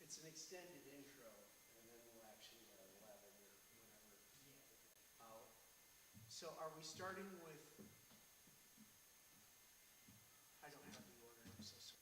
It's an extended intro, and then we'll actually let 11 or whatever. So are we starting with, I don't have the order, I'm so sorry.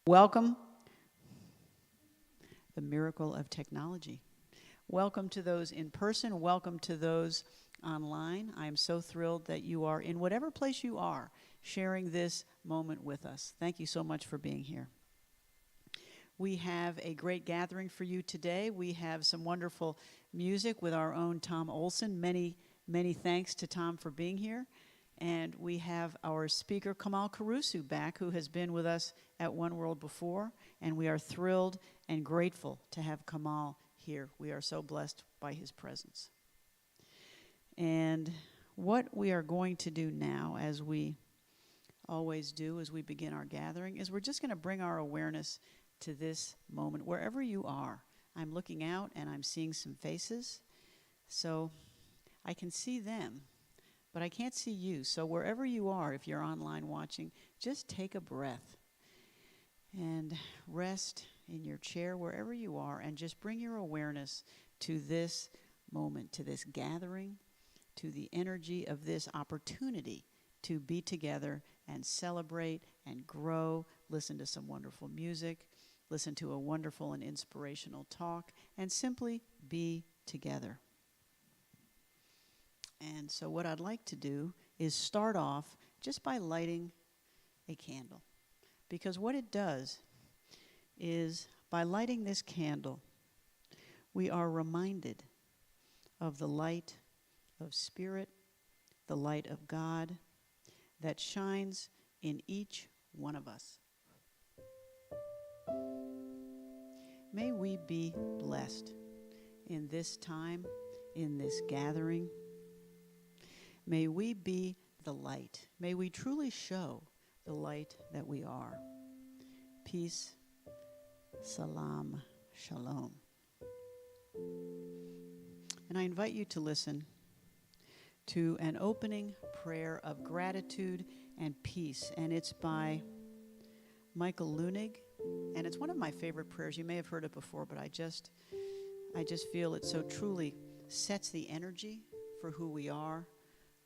Welcome, the miracle of technology. Welcome to those in person. Welcome to those online. I am so thrilled that you are in whatever place you are sharing this moment with us. Thank you so much for being here. We have a great gathering for you today. We have some wonderful music with our own Tom Olson. Many, many thanks to Tom for being here. And we have our speaker, Kamal Karusu, back, who has been with us at One World before. And we are thrilled and grateful to have Kamal here. We are so blessed by his presence. And what we are going to do now, as we always do as we begin our gathering, is we're just going to bring our awareness to this moment, wherever you are. I'm looking out and I'm seeing some faces, so I can see them, but I can't see you. So wherever you are, if you're online watching, just take a breath and rest in your chair, wherever you are, and just bring your awareness to this moment, to this gathering, to the energy of this opportunity to be together and celebrate and grow, listen to some wonderful music, listen to a wonderful and inspirational talk, and simply be together. And so what I'd like to do is start off just by lighting a candle. Because what it does is, by lighting this candle, we are reminded of the light of Spirit, the light of God that shines in each one of us. May we be blessed in this time, in this gathering. May we be the light. May we truly show the light that we are. Peace, salam, shalom. And I invite you to listen to an opening prayer of gratitude and peace. And it's by Michael Lunig. And it's one of my favorite prayers. You may have heard it before, but I just feel it so truly sets the energy for who we are,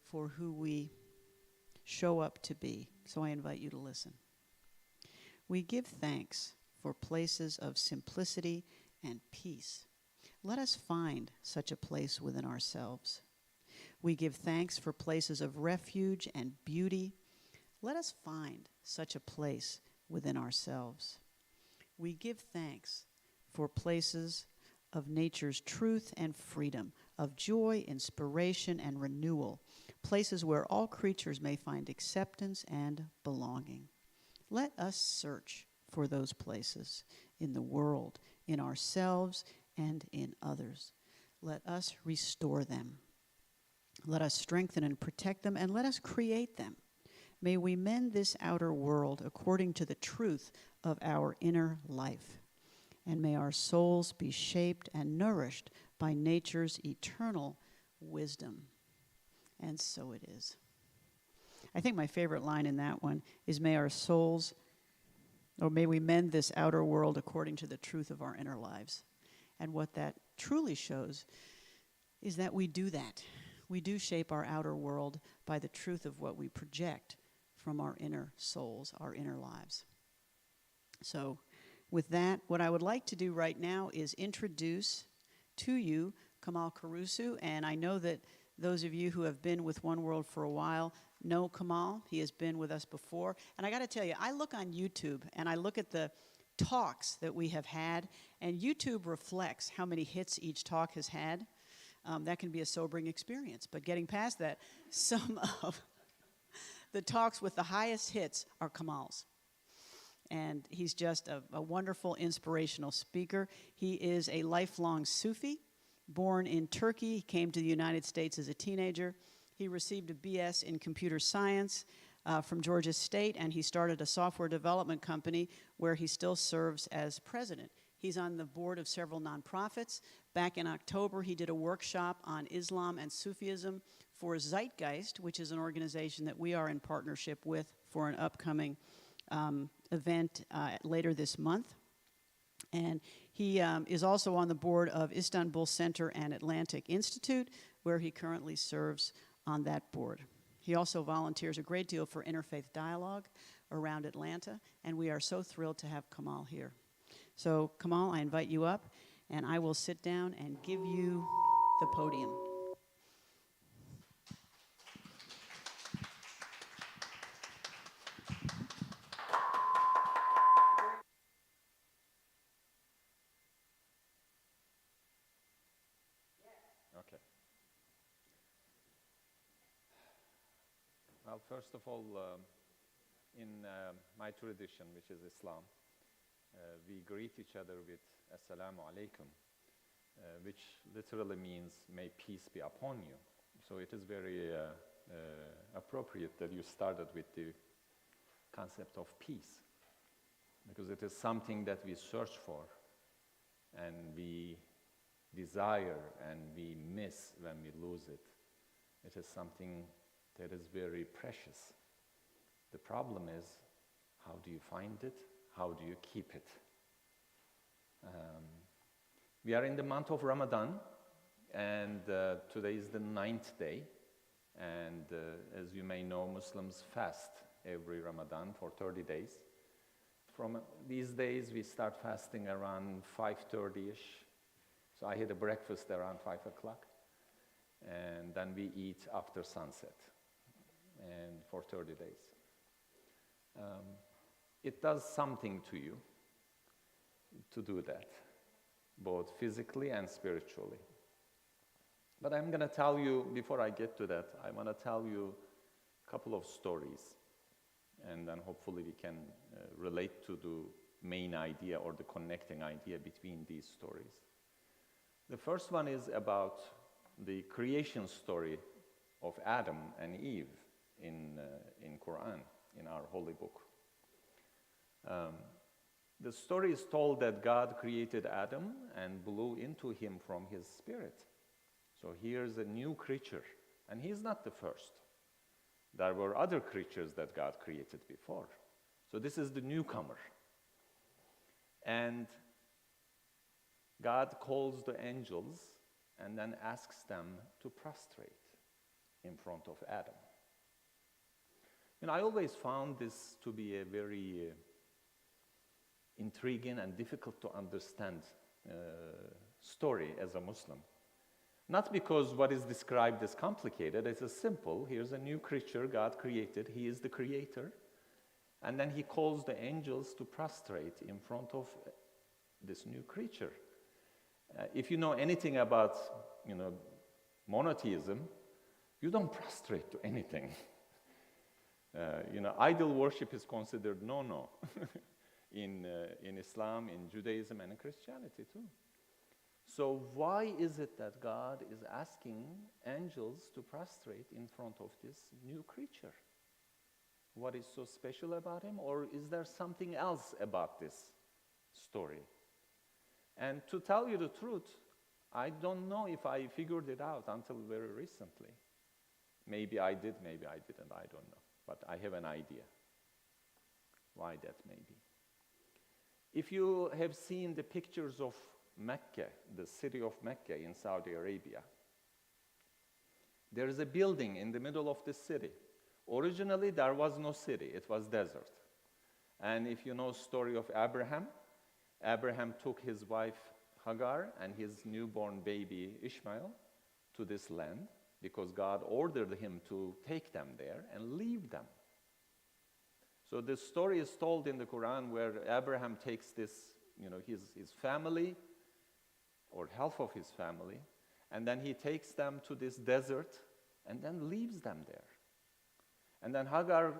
for who we show up to be. So I invite you to listen. We give thanks for places of simplicity and peace. Let us find such a place within ourselves. We give thanks for places of refuge and beauty. Let us find such a place within ourselves. We give thanks for places of nature's truth and freedom, of joy, inspiration, and renewal, places where all creatures may find acceptance and belonging. Let us search for those places in the world, in ourselves, and in others. Let us restore them. Let us strengthen and protect them, and let us create them. May we mend this outer world according to the truth of our inner life. And may our souls be shaped and nourished by nature's eternal wisdom. And so it is. I think my favorite line in that one is, may our souls, or may we mend this outer world according to the truth of our inner lives. And what that truly shows is that we do that. We do shape our outer world by the truth of what we project from our inner souls, our inner lives. So with that, what I would like to do right now is introduce to you Kamal Karusu. And I know that those of you who have been with One World for a while know Kamal. He has been with us before. And I got to tell you, I look on YouTube and I look at the talks that we have had, and YouTube reflects how many hits each talk has had. That can be a sobering experience. But getting past that, some of the talks with the highest hits are Kamal's. And he's just a wonderful, inspirational speaker. He is a lifelong Sufi, born in Turkey. He came to the United States as a teenager. He received a BS in computer science from Georgia State, and he started a software development company where he still serves as president. He's on the board of several nonprofits. Back in October, he did a workshop on Islam and Sufism for Zeitgeist, which is an organization that we are in partnership with for an upcoming event later this month. And he is also on the board of Istanbul Center and Atlantic Institute, where he currently serves on that board. He also volunteers a great deal for Interfaith Dialogue, around Atlanta, and we are so thrilled to have Kamal here. So, Kamal, I invite you up, and I will sit down and give you the podium. Okay. Well, first of all, in my tradition, which is Islam, we greet each other with Assalamu alaikum, which literally means may peace be upon you. So it is very appropriate that you started with the concept of peace, because it is something that we search for and we desire and we miss when we lose it. It is something that is very precious. The problem is, how do you find it? How do you keep it? We are in the month of Ramadan, and today is the 9th day. And as you may know, Muslims fast every Ramadan for 30 days. From these days, we start fasting around 5:30-ish. So I had a breakfast around 5 o'clock, and then we eat after sunset, and for 30 days. It does something to you to do that, both physically and spiritually. But I'm going to tell you, before I get to that, I want to tell you a couple of stories, and then hopefully we can relate to the main idea or the connecting idea between these stories. The first one is about the creation story of Adam and Eve in Quran, in our holy book. The story is told that God created Adam and blew into him from his spirit. So here's a new creature, and he's not the first. There were other creatures that God created before. So this is the newcomer. And God calls the angels and then asks them to prostrate in front of Adam. I always found this to be a very intriguing and difficult to understand story as a Muslim. Not because what is described is complicated, it's simple. Here's a new creature God created, He is the creator, and then He calls the angels to prostrate in front of this new creature. If you know anything about, monotheism, you don't prostrate to anything. Idol worship is considered no-no in Islam, in Judaism, and in Christianity too. So why is it that God is asking angels to prostrate in front of this new creature? What is so special about him? Or is there something else about this story? And to tell you the truth, I don't know if I figured it out until very recently. Maybe I did, maybe I didn't, I don't know. But I have an idea why that may be. If you have seen the pictures of Mecca, the city of Mecca in Saudi Arabia, there is a building in the middle of the city. Originally, there was no city, it was desert. And if you know the story of Abraham took his wife Hagar and his newborn baby Ishmael to this land because God ordered him to take them there and leave them. So this story is told in the Quran where Abraham takes this, his family, or half of his family, and then he takes them to this desert and then leaves them there. And then Hagar,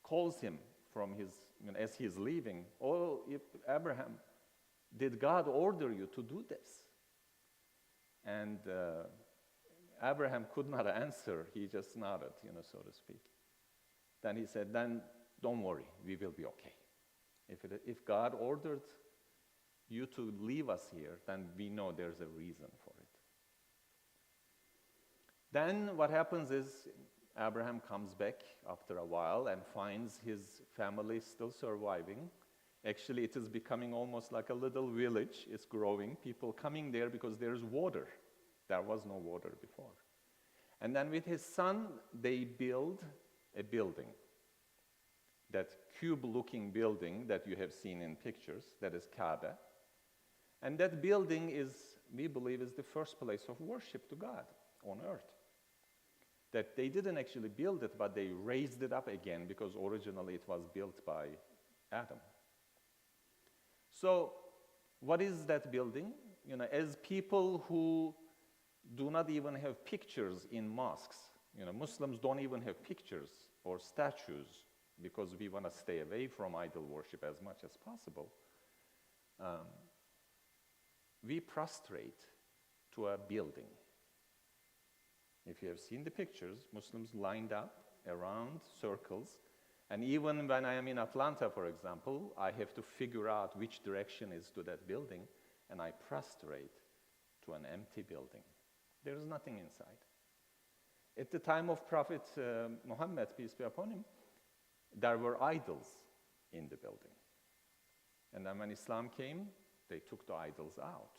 calls him from his, as he is leaving, "Oh, Abraham, did God order you to do this?" And Abraham could not answer. He just nodded, so to speak. Then he said, "Then don't worry, we will be okay. If God ordered you to leave us here, then we know there's a reason for it." Then what happens is Abraham comes back after a while and finds his family still surviving. Actually, it is becoming almost like a little village. It's growing, people coming there because there's water. There was no water before. And then with his son, they build a building. that cube-looking building that you have seen in pictures, that is Kaaba. And that building is, we believe, is the first place of worship to God on earth. That they didn't actually build it, but they raised it up again because originally it was built by Adam. So, what is that building? As people who do not even have pictures in mosques, Muslims don't even have pictures or statues because we want to stay away from idol worship as much as possible. We prostrate to a building. If you have seen the pictures, Muslims lined up around circles. And even when I am in Atlanta, for example, I have to figure out which direction is to that building, and I prostrate to an empty building. There is nothing inside. At the time of Prophet Muhammad, peace be upon him, there were idols in the building. And then when Islam came, they took the idols out.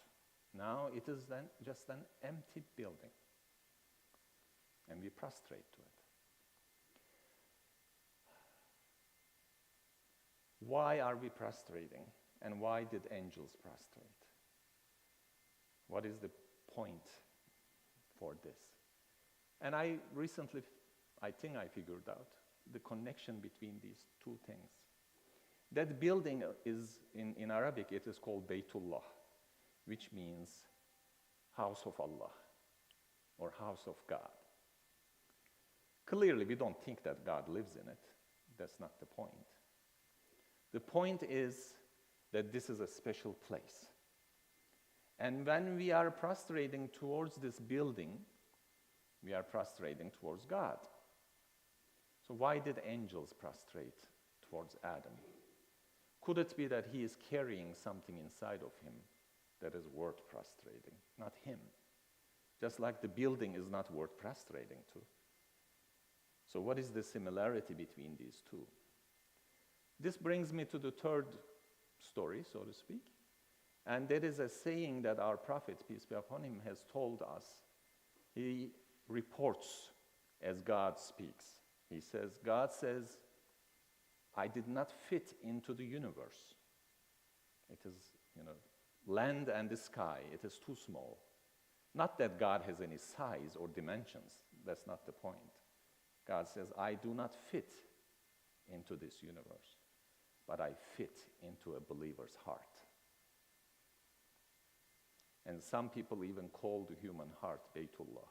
Now it is then just an empty building. And we prostrate to it. Why are we prostrating? And why did angels prostrate? What is the point for this? And I recently, I think I figured out the connection between these two things. That building is, in Arabic, it is called Baytullah, which means house of Allah, or house of God. Clearly, we don't think that God lives in it. That's not the point. The point is that this is a special place. And when we are prostrating towards this building, we are prostrating towards God. So why did angels prostrate towards Adam? Could it be that he is carrying something inside of him that is worth prostrating? Not him. Just like the building is not worth prostrating to. So what is the similarity between these two? This brings me to the third story, so to speak. And that is a saying that our prophet, peace be upon him, has told us. He reports as God speaks. He says, God says, I did not fit into the universe. It is, land and the sky, it is too small. Not that God has any size or dimensions. That's not the point. God says, I do not fit into this universe, but I fit into a believer's heart. And some people even call the human heart Baytullah,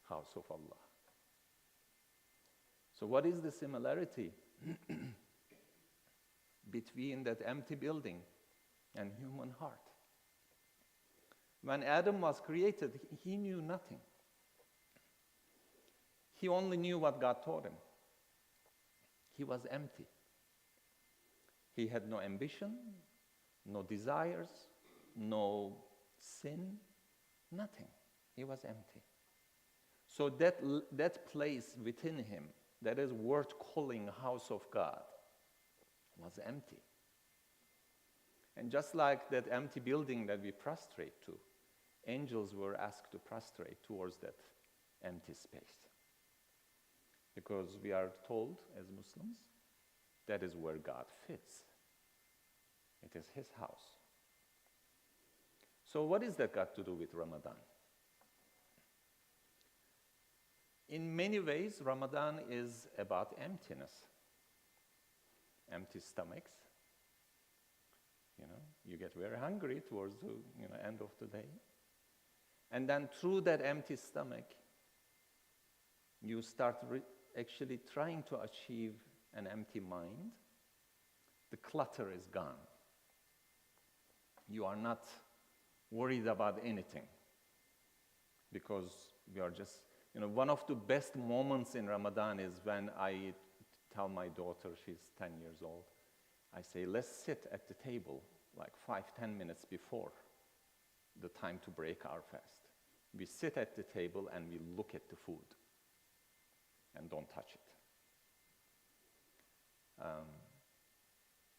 house of Allah. So what is the similarity between that empty building and human heart? When Adam was created, he knew nothing. He only knew what God taught him. He was empty. He had no ambition, no desires, no sin, nothing. He was empty. So that place within him that is worth calling house of God was empty. And just like that empty building that we prostrate to, angels were asked to prostrate towards that empty space. Because we are told as Muslims, that is where God fits. It is his house. So what is that got to do with Ramadan? In many ways, Ramadan is about emptiness. Empty stomachs. You get very hungry towards the end of the day. And then through that empty stomach, you start actually trying to achieve an empty mind. The clutter is gone. You are not worried about anything because we are just, one of the best moments in Ramadan is when I tell my daughter, she's 10 years old, I say, let's sit at the table like 5-10 minutes before the time to break our fast. We sit at the table and we look at the food and don't touch it.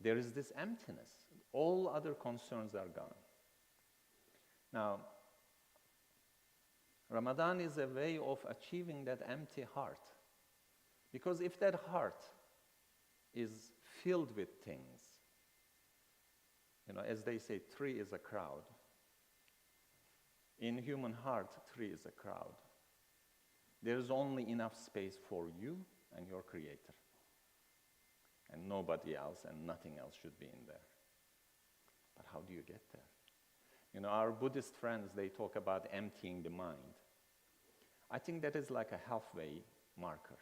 There is this emptiness. All other concerns are gone. Now, Ramadan is a way of achieving that empty heart. Because if that heart is filled with things, as they say, tree is a crowd. In human heart, tree is a crowd. There is only enough space for you and your Creator. And nobody else and nothing else should be in there. But how do you get there? Our Buddhist friends, they talk about emptying the mind. I think that is like a halfway marker.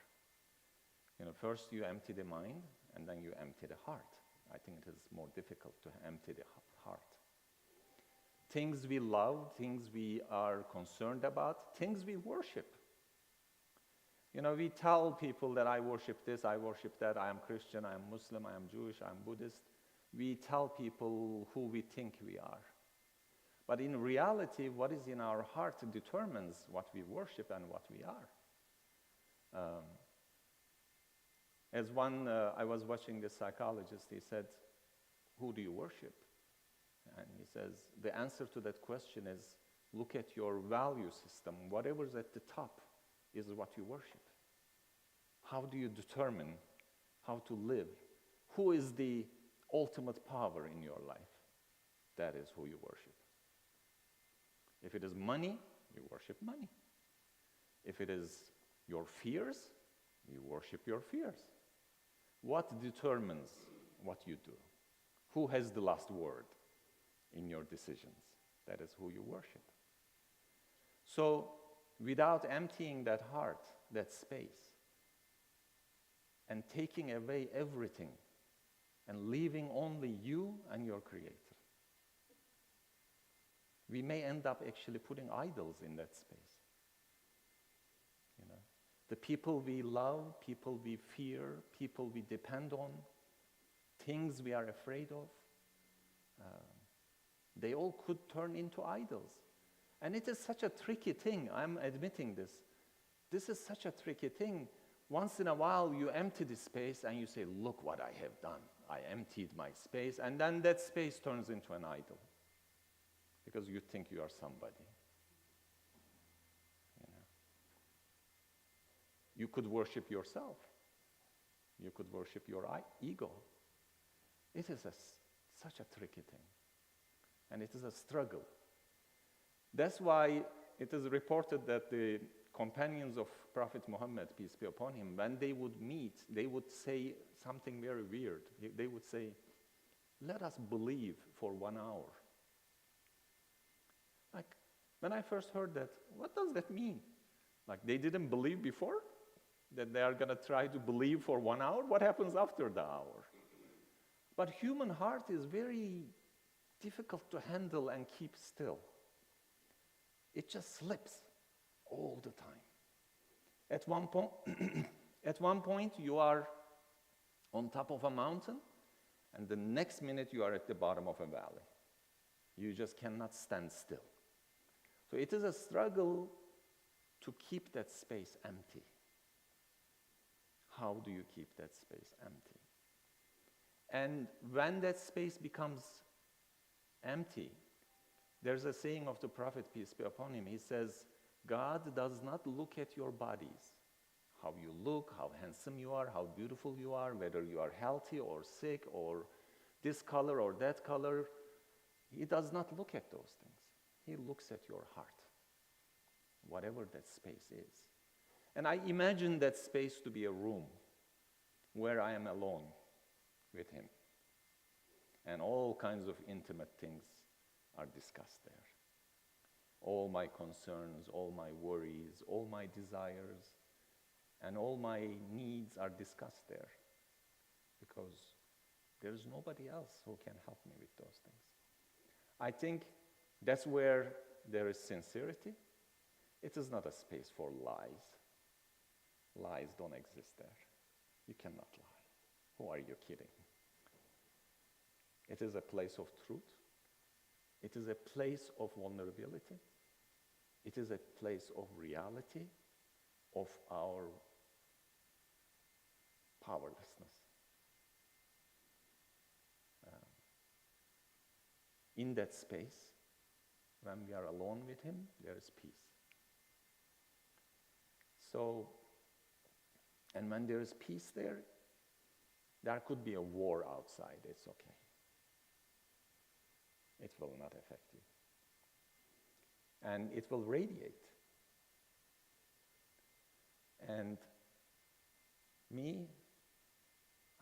First you empty the mind, and then you empty the heart. I think it is more difficult to empty the heart. Things we love, things we are concerned about, things we worship. We tell people that I worship this, I worship that, I am Christian, I am Muslim, I am Jewish, I am Buddhist. We tell people who we think we are. But in reality, what is in our heart determines what we worship and what we are. I was watching this psychologist, he said, who do you worship? And he says, the answer to that question is, look at your value system. Whatever's at the top is what you worship. How do you determine how to live? Who is the ultimate power in your life? That is who you worship. If it is money, you worship money. If it is your fears, you worship your fears. What determines what you do? Who has the last word in your decisions? That is who you worship. So, without emptying that heart, that space, and taking away everything, and leaving only you and your Creator, we may end up actually putting idols in that space. The people we love, people we fear, people we depend on, things we are afraid of, they all could turn into idols. And it is such a tricky thing, I'm admitting this. This is such a tricky thing. Once in a while you empty the space and you say, look what I have done. I emptied my space, and then that space turns into an idol. Because you think you are somebody. You could worship yourself. You could worship your ego. It is such a tricky thing. And it is a struggle. That's why it is reported that the companions of Prophet Muhammad, peace be upon him, when they would meet, they would say something very weird. They would say, let us believe for 1 hour. Like, when I first heard that, what does that mean? Like, they didn't believe before? That they are going to try to believe for 1 hour? What happens after the hour? But human heart is very difficult to handle and keep still. It just slips all the time. At one point, you are on top of a mountain, and the next minute you are at the bottom of a valley. You just cannot stand still. So it is a struggle to keep that space empty. How do you keep that space empty? And when that space becomes empty, there's a saying of the Prophet, peace be upon him. He says, God does not look at your bodies, how you look, how handsome you are, how beautiful you are, whether you are healthy or sick or this color or that color. He does not look at those things. He looks at your heart, whatever that space is. And I imagine that space to be a room where I am alone with him. And all kinds of intimate things are discussed there. All my concerns, all my worries, all my desires, and all my needs are discussed there. Because there is nobody else who can help me with those things. I think that's where there is sincerity. It is not a space for lies. Lies don't exist there. You cannot lie. Who are you kidding? It is a place of truth. It is a place of vulnerability. It is a place of reality of our powerlessness. In that space, when we are alone with him, there is peace. So, And when there is peace there, there could be a war outside. It's okay. It will not affect you. And it will radiate. And me,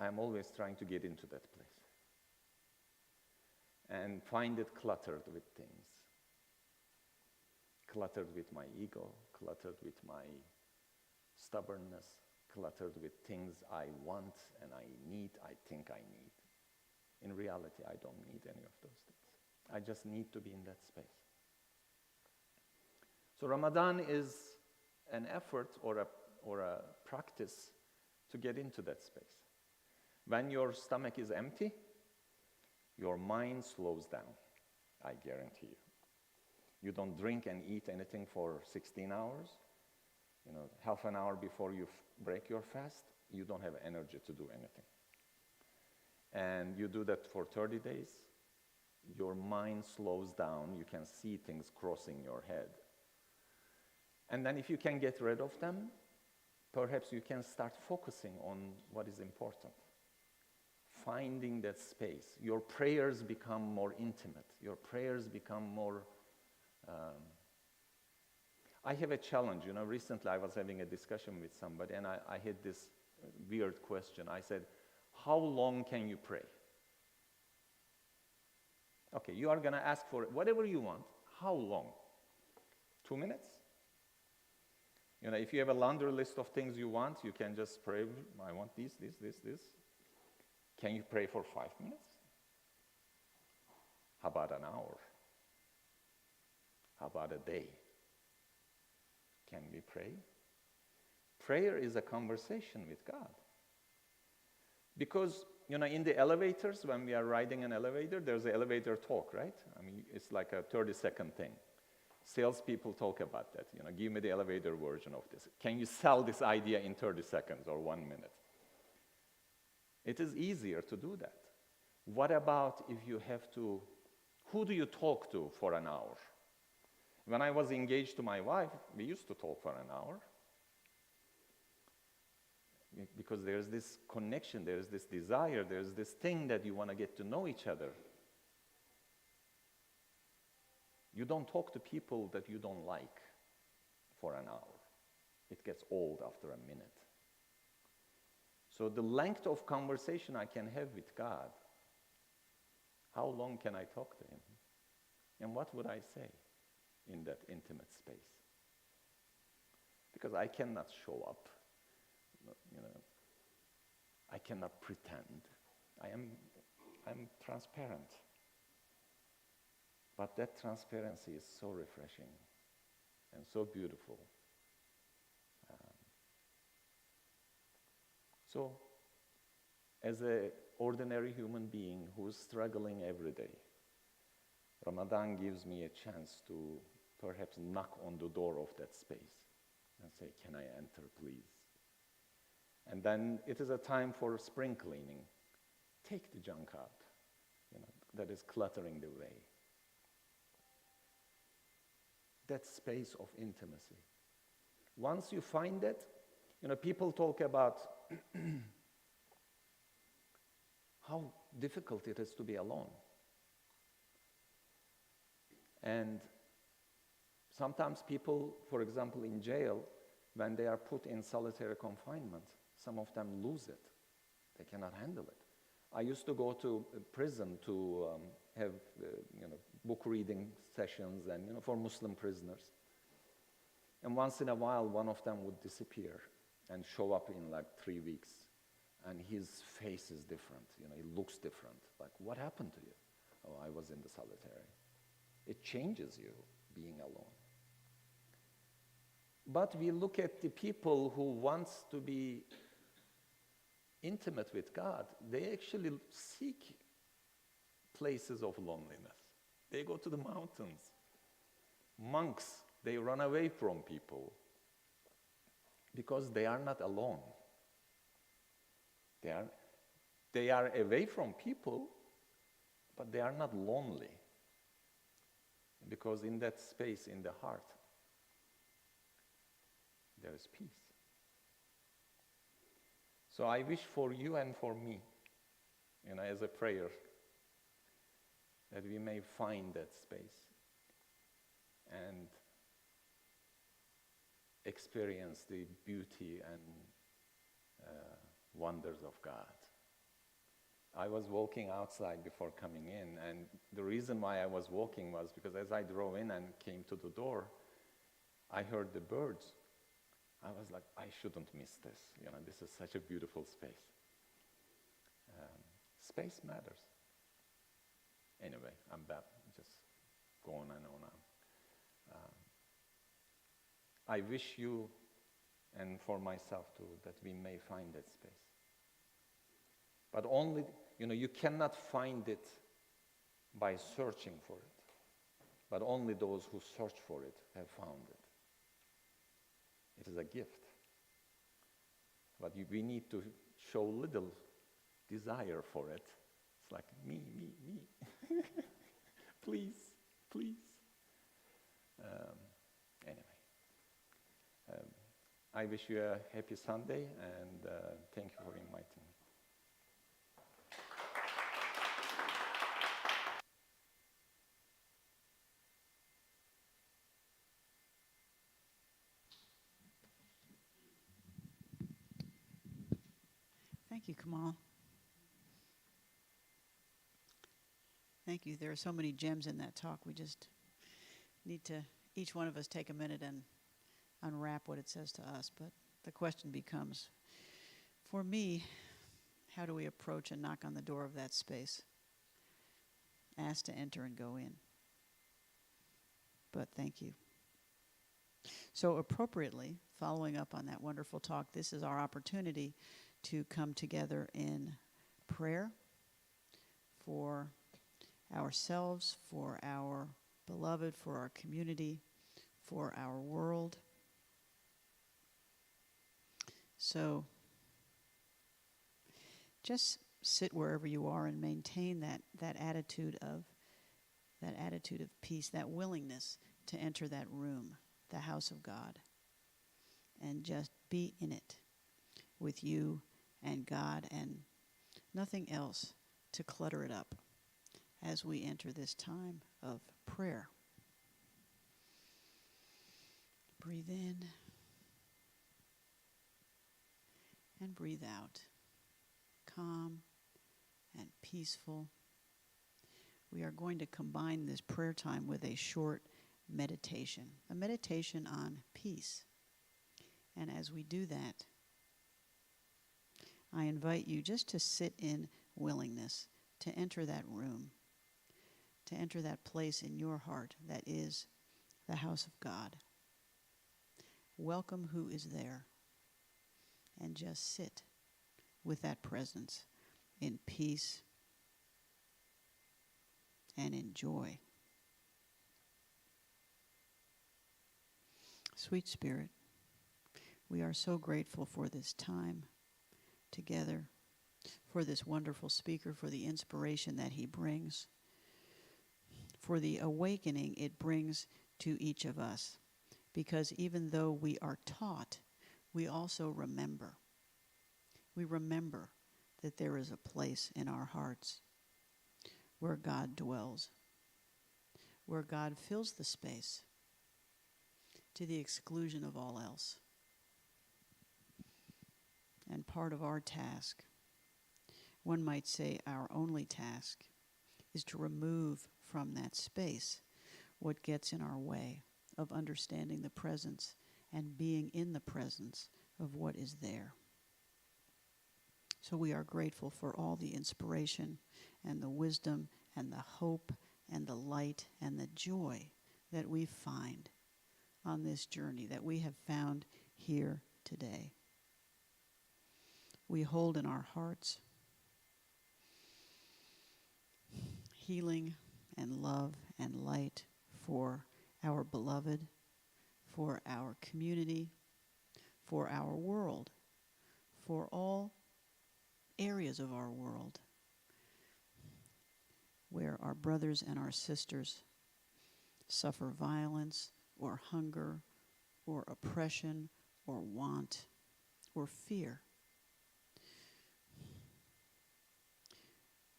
I'm always trying to get into that place and find it cluttered with things. Cluttered with my ego, cluttered with my stubbornness, cluttered with things I want and I need, I think I need. In reality, I don't need any of those things. I just need to be in that space. So Ramadan is an effort or a practice to get into that space. When your stomach is empty, your mind slows down, I guarantee you. You don't drink and eat anything for 16 hours. Half an hour before you break your fast, you don't have energy to do anything. And you do that for 30 days, your mind slows down, you can see things crossing your head. And then if you can get rid of them, perhaps you can start focusing on what is important. Finding that space. Your prayers become more intimate. Your prayers become more... I have a challenge. Recently I was having a discussion with somebody and I had this weird question. I said, how long can you pray? Okay, you are going to ask for whatever you want. How long? 2 minutes? If you have a laundry list of things you want, you can just pray, I want this. Can you pray for 5 minutes? How about an hour? How about a day? Can we pray? Prayer is a conversation with God. Because, in the elevators, when we are riding an elevator, there's an elevator talk, right? It's like a 30-second thing. Salespeople talk about that. Give me the elevator version of this. Can you sell this idea in 30 seconds or 1 minute? It is easier to do that. What about if you have to, who do you talk to for an hour? When I was engaged to my wife, we used to talk for an hour. Because there's this connection, there's this desire, there's this thing that you want to get to know each other. You don't talk to people that you don't like for an hour. It gets old after a minute. So the length of conversation I can have with God, how long can I talk to Him? And what would I say in that intimate space? Because I cannot show up. I cannot pretend. I'm transparent. But that transparency is so refreshing and so beautiful. So, as an ordinary human being who's struggling every day, Ramadan gives me a chance to perhaps knock on the door of that space and say, can I enter, please? And then it is a time for spring cleaning. Take the junk out, that is cluttering the way. That space of intimacy. Once you find it, people talk about how difficult it is to be alone. And sometimes people, for example, in jail, when they are put in solitary confinement, some of them lose it. They cannot handle it. I used to go to prison to have book reading sessions and for Muslim prisoners. And once in a while, one of them would disappear and show up in like 3 weeks. And his face is different. He looks different. Like, what happened to you? Oh, I was in the solitary. It changes you being alone. But we look at the people who want to be intimate with God. They actually seek places of loneliness. They go to the mountains. Monks, they run away from people because they are not alone. They are away from people, but they are not lonely. Because in that space, in the heart, there is peace. So I wish for you and for me, as a prayer, that we may find that space and experience the beauty and wonders of God. I was walking outside before coming in, and the reason why I was walking was because as I drove in and came to the door, I heard the birds. I was like, I shouldn't miss this. This is such a beautiful space. Space matters. Anyway, I'm back, just going on and on. I wish you and for myself too that we may find that space. But only, you cannot find it by searching for it. But only those who search for it have found it. It is a gift. But we need to show little desire for it. It's like, me. Please. Anyway. I wish you a happy Sunday, and thank you for inviting me. Thank you, Kamal. Thank you. There are so many gems in that talk. We just need to, each one of us, take a minute and unwrap what it says to us. But the question becomes, for me, how do we approach and knock on the door of that space? Ask to enter and go in. But thank you. So appropriately, following up on that wonderful talk, this is our opportunity to come together in prayer for ourselves, for our beloved, for our community, for our world. So just sit wherever you are and maintain that attitude of peace, that willingness to enter that room, the house of God, and just be in it with you and God, and nothing else to clutter it up as we enter this time of prayer. Breathe in and breathe out, calm and peaceful. We are going to combine this prayer time with a short meditation, a meditation on peace. And as we do that, I invite you just to sit in willingness, to enter that room, to enter that place in your heart that is the house of God. Welcome who is there, and just sit with that presence in peace and in joy. Sweet Spirit, we are so grateful for this time together, for this wonderful speaker, for the inspiration that he brings, for the awakening it brings to each of us. Because even though we are taught, we also remember. We remember that there is a place in our hearts where God dwells, where God fills the space to the exclusion of all else. And part of our task, one might say our only task, is to remove from that space what gets in our way of understanding the presence and being in the presence of what is there. So we are grateful for all the inspiration and the wisdom and the hope and the light and the joy that we find on this journey, that we have found here today. We hold in our hearts healing and love and light for our beloved, for our community, for our world, for all areas of our world where our brothers and our sisters suffer violence or hunger or oppression or want or fear.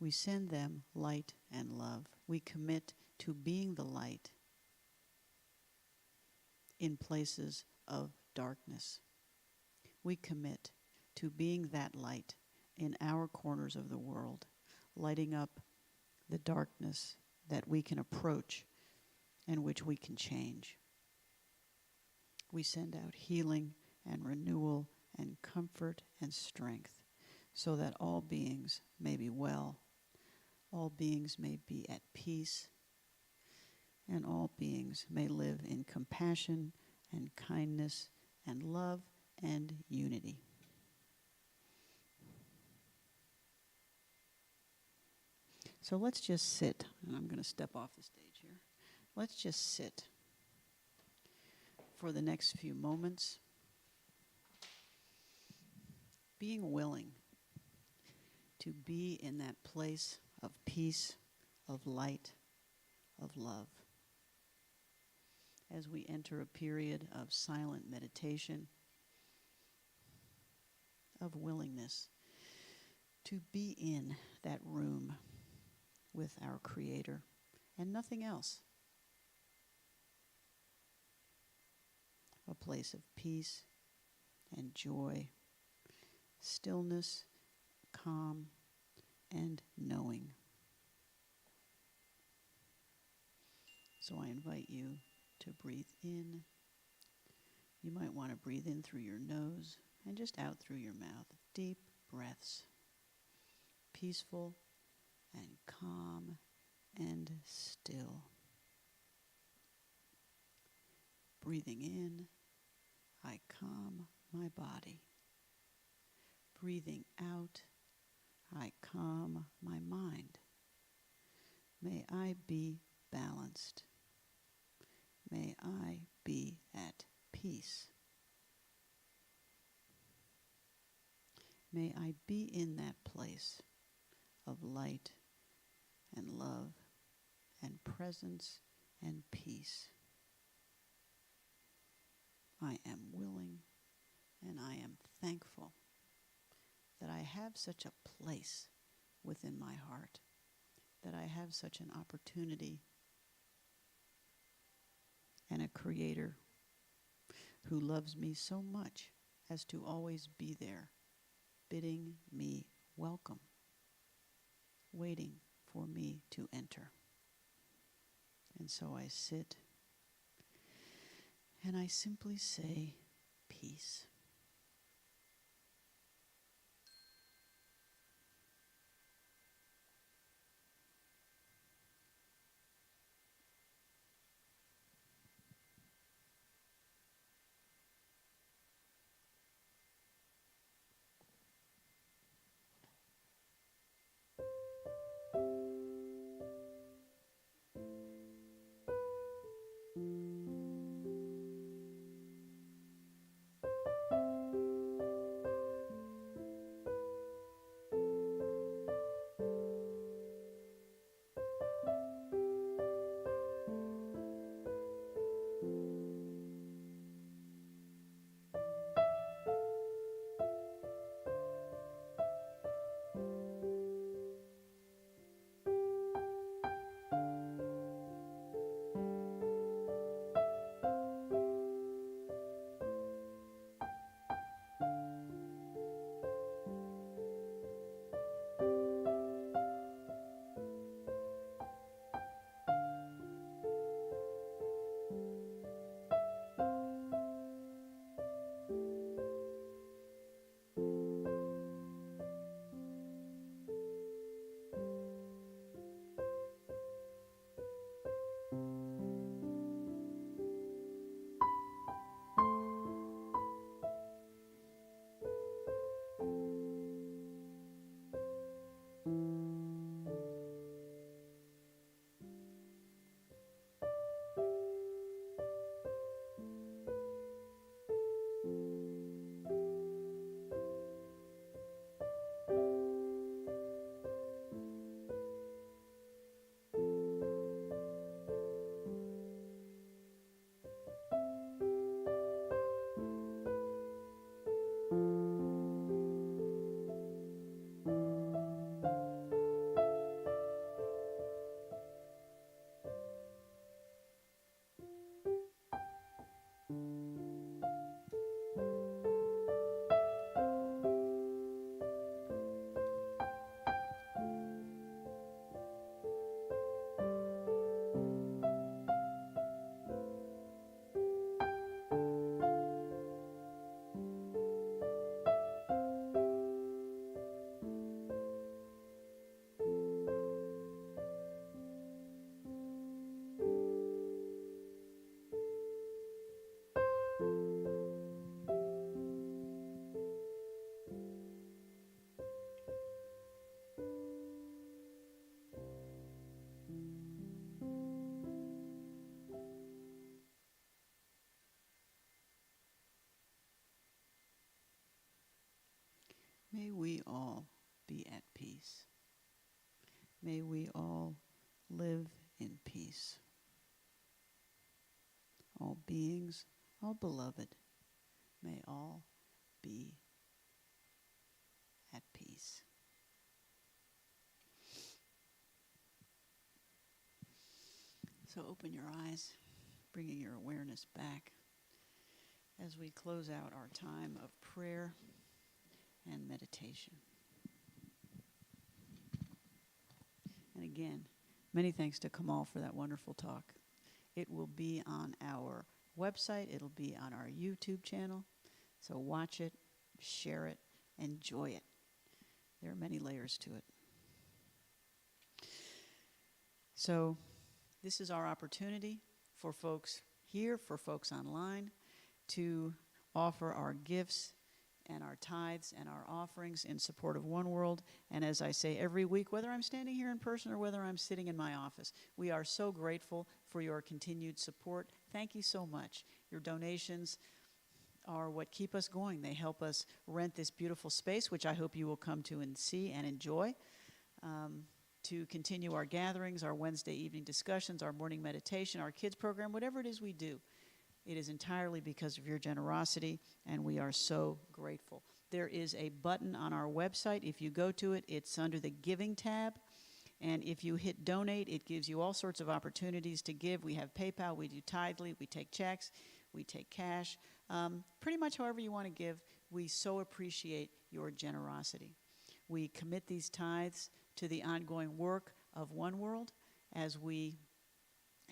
We send them light and love. We commit to being the light in places of darkness. We commit to being that light in our corners of the world, lighting up the darkness that we can approach and which we can change. We send out healing and renewal and comfort and strength so that all beings may be well, all beings may be at peace, and all beings may live in compassion and kindness and love and unity. So let's just sit, and I'm going to step off the stage here. Let's just sit for the next few moments, being willing to be in that place of peace, of light, of love. As we enter a period of silent meditation, of willingness to be in that room with our Creator and nothing else. A place of peace and joy, stillness, calm, and knowing. So I invite you to breathe in. You might want to breathe in through your nose and just out through your mouth. Deep breaths. Peaceful and calm and still. Breathing in, I calm my body. Breathing out, I calm my mind. May I be balanced. May I be at peace. May I be in that place of light and love and presence and peace. I am willing and I am thankful that I have such a place within my heart, that I have such an opportunity and a Creator who loves me so much as to always be there, bidding me welcome, waiting for me to enter. And so I sit and I simply say, peace. May we all be at peace. May we all live in peace. All beings, all beloved, may all be at peace. So open your eyes, bringing your awareness back as we close out our time of prayer and meditation. And again, many thanks to Kamal for that wonderful talk. It will be on our website. It'll be on our YouTube channel. So watch it, share it, enjoy it. There are many layers to it. So this is our opportunity for folks here, for folks online, to offer our gifts and our tithes and our offerings in support of One World. And as I say every week, whether I'm standing here in person or whether I'm sitting in my office, we are so grateful for your continued support. Thank you so much. Your donations are what keep us going. They help us rent this beautiful space, which I hope you will come to and see and enjoy, to continue our gatherings, our Wednesday evening discussions, our morning meditation, our kids program, whatever it is we do. It is entirely because of your generosity, and we are so grateful. There is a button on our website. If you go to it, it's under the Giving tab. And if you hit Donate, it gives you all sorts of opportunities to give. We have PayPal, we do Tidely, we take checks, we take cash. Pretty much however you want to give, we so appreciate your generosity. We commit these tithes to the ongoing work of One World as we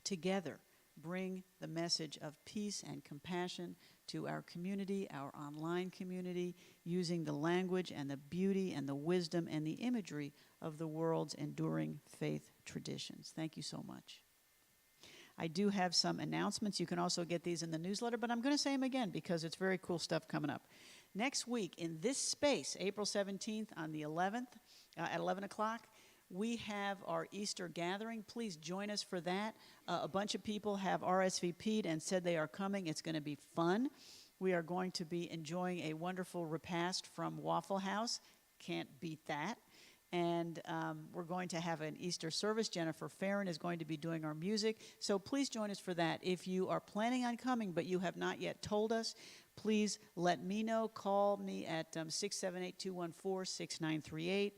together bring the message of peace and compassion to our community, our online community, using the language and the beauty and the wisdom and the imagery of the world's enduring faith traditions. Thank you so much. I do have some announcements. You can also get these in the newsletter, but I'm going to say them again because it's very cool stuff coming up. Next week in this space, April 17th on the 11th at 11 o'clock, we have our Easter gathering. Please join us for that. A bunch of people have RSVP'd and said they are coming. It's going to be fun. We are going to be enjoying a wonderful repast from Waffle House. Can't beat that. And we're going to have an Easter service. Jennifer Farron is going to be doing our music. So please join us for that. If you are planning on coming but you have not yet told us, please let me know. Call me at 678-214-6938.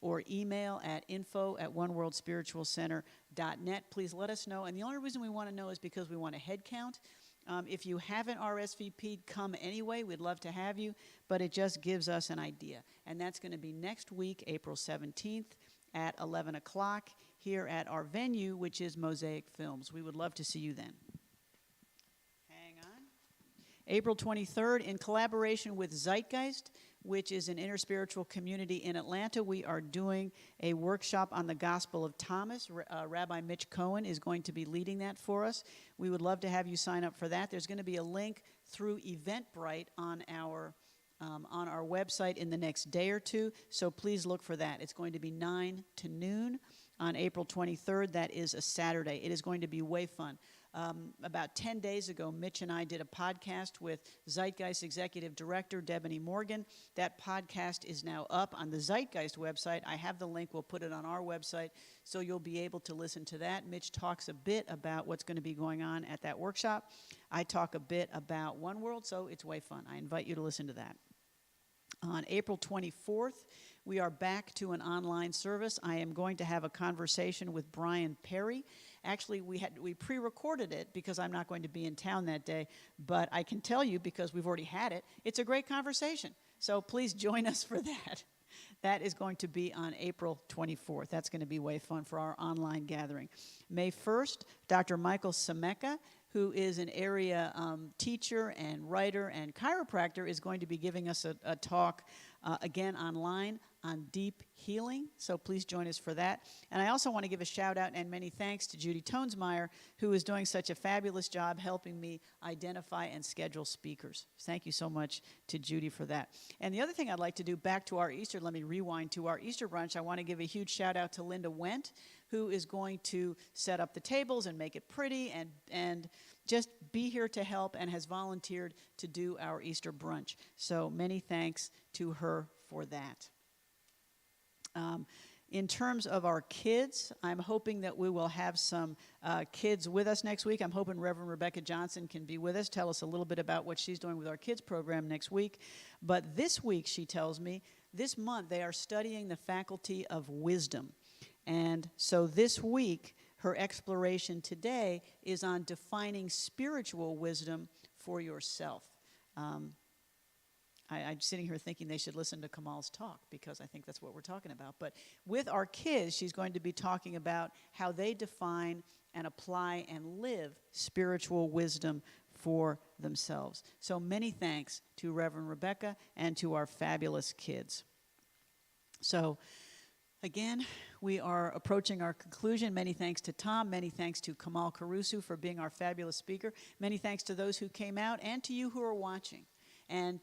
or email at info@oneworldspiritualcenter.net. Please let us know. And the only reason we want to know is because we want a head count. If you haven't RSVP'd, come anyway. We'd love to have you, but it just gives us an idea. And that's going to be next week, April 17th at 11 o'clock here at our venue, which is Mosaic Films. We would love to see you then. Hang on. April 23rd, in collaboration with Zeitgeist, which is an interspiritual community in Atlanta, we are doing a workshop on the Gospel of Thomas. Rabbi Mitch Cohen is going to be leading that for us. We would love to have you sign up for that. There's going to be a link through Eventbrite on our website in the next day or two, so please look for that. It's going to be 9 to noon on April 23rd. That is a Saturday. It is going to be way fun. About 10 days ago, Mitch and I did a podcast with Zeitgeist Executive Director Debony Morgan. That podcast is now up on the Zeitgeist website. I have the link. We'll put it on our website, so you'll be able to listen to that. Mitch talks a bit about what's going to be going on at that workshop. I talk a bit about One World, so it's way fun. I invite you to listen to that. On April 24th, we are back to an online service. I am going to have a conversation with Brian Perry. Actually, we pre-recorded it because I'm not going to be in town that day, but I can tell you, because we've already had it, it's a great conversation. So please join us for that. That is going to be on April 24th. That's going to be way fun for our online gathering. May 1st, Dr. Michael Semeka, who is an area teacher and writer and chiropractor, is going to be giving us a talk again online on deep healing. So please join us for that. And I also want to give a shout out and many thanks to Judy Tonesmeyer, who is doing such a fabulous job helping me identify and schedule speakers. Thank you so much to Judy for that. And the other thing I'd like to do, back to our Easter, let me rewind to our Easter brunch. I want to give a huge shout out to Linda Wendt, who is going to set up the tables and make it pretty and just be here to help, and has volunteered to do our Easter brunch. So many thanks to her for that. In terms of our kids, I'm hoping that we will have some kids with us next week. I'm hoping Reverend Rebecca Johnson can be with us, tell us a little bit about what she's doing with our kids program next week. But this week, she tells me, this month they are studying the faculty of wisdom. And so this week, her exploration today is on defining spiritual wisdom for yourself. I'm sitting here thinking they should listen to Kamal's talk, because I think that's what we're talking about. But with our kids, she's going to be talking about how they define and apply and live spiritual wisdom for themselves. So many thanks to Reverend Rebecca and to our fabulous kids. So again, we are approaching our conclusion. Many thanks to Tom. Many thanks to Kamal Caruso for being our fabulous speaker. Many thanks to those who came out and to you who are watching. And to